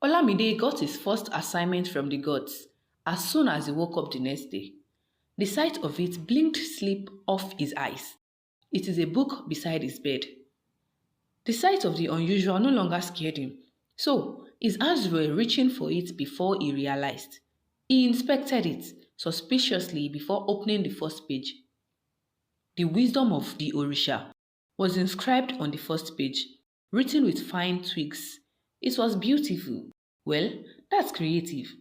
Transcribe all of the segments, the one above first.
Olamide got his first assignment from the gods as soon as he woke up the next day. The sight of it blinked sleep off his eyes. It is a book beside his bed. The sight of the unusual no longer scared him, so his hands were reaching for it before he realized. He inspected it suspiciously before opening the first page. The wisdom of the Orisha was inscribed on the first page, written with fine twigs. It was beautiful. Well, that's creative,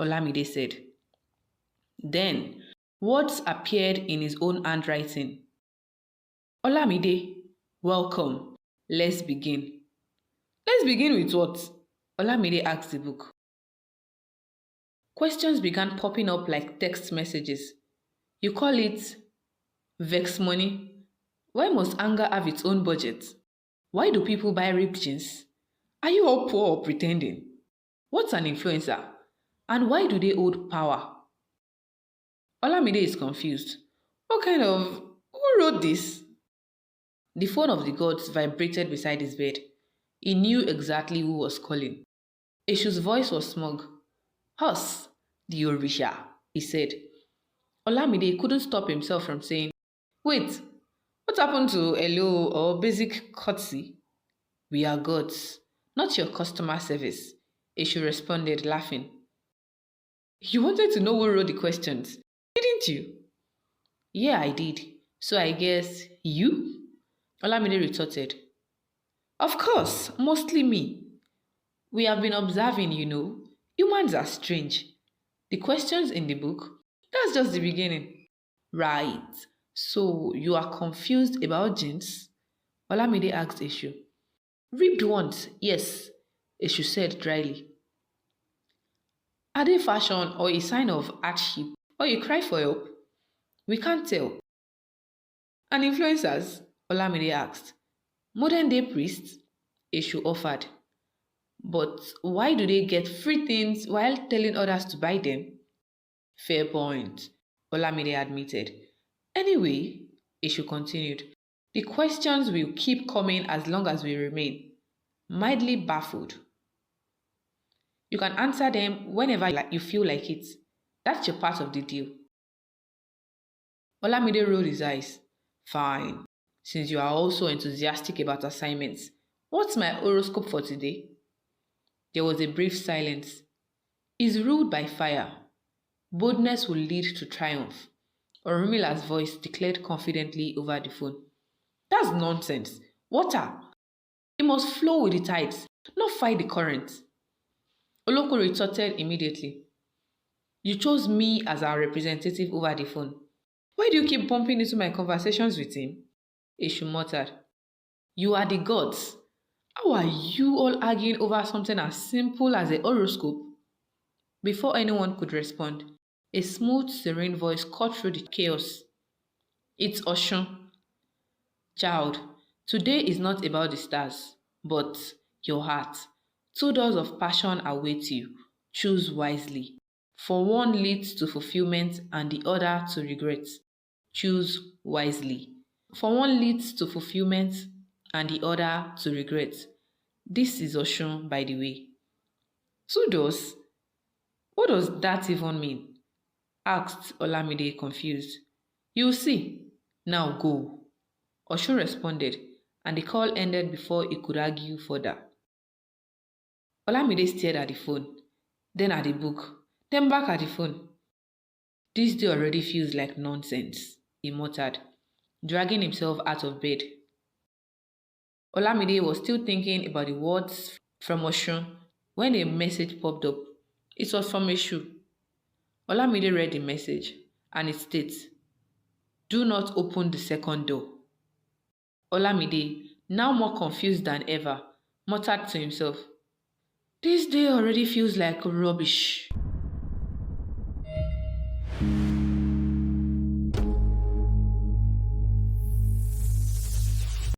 Olamide said. Then, words appeared in his own handwriting. Olamide, welcome. Let's begin. Let's begin with what? Olamide asked the book. Questions began popping up like text messages. You call it vex money? Why must anger have its own budget? Why do people buy ripped jeans? Are you all poor or pretending? What's an influencer? And why do they hold power? Olamide is confused. Who wrote this? The phone of the gods vibrated beside his bed. He knew exactly who was calling. Eshu's voice was smug. Us, the Orisha, he said. Olamide couldn't stop himself from saying, Wait, what happened to hello or basic courtesy? We are gods, not your customer service, Eshu responded, laughing. You wanted to know who wrote the questions, didn't you? Yeah, I did. So I guess you? Olamide retorted. Of course, mostly me. We have been observing, Humans are strange. The questions in the book, that's just the beginning. Right. So you are confused about jeans? Olamide asked Eshu. Ripped ones, yes, Eshu said dryly. Are they fashion or a sign of hardship or a cry for help? We can't tell. And influencers? Olamide asked. Modern day priests? Eshu offered. But why do they get free things while telling others to buy them? Fair point, Olamide admitted. Anyway, Eshu continued, the questions will keep coming as long as we remain mildly baffled. You can answer them whenever you feel like it. That's your part of the deal. Olamide rolled his eyes. Fine. Since you are also enthusiastic about assignments, what's my horoscope for today? There was a brief silence. Is ruled by fire. Boldness will lead to triumph, Orumila's voice declared confidently over the phone. That's nonsense. Water. It must flow with the tides, not fight the current. Oloko retorted immediately. You chose me as our representative over the phone. Why do you keep bumping into my conversations with him? Eshu muttered. You are the gods. How are you all arguing over something as simple as a horoscope? Before anyone could respond, a smooth, serene voice cut through the chaos. It's Oshun. Child, today is not about the stars, but your heart. 2 doors of passion await you. Choose wisely. For one leads to fulfillment and the other to regret. Choose wisely. For one leads to fulfillment and the other to regret. This is Oshun, by the way. 2 doors? What does that even mean? Asked Olamide, confused. You'll see. Now go. Oshun responded, and the call ended before he could argue further. Olamide stared at the phone, then at the book, then back at the phone. This day already feels like nonsense, he muttered, dragging himself out of bed. Olamide was still thinking about the words from Oshun when a message popped up. It was from Eshu. Olamide read the message, and it states, Do not open the second door. Olamide, now more confused than ever, muttered to himself, This day already feels like rubbish.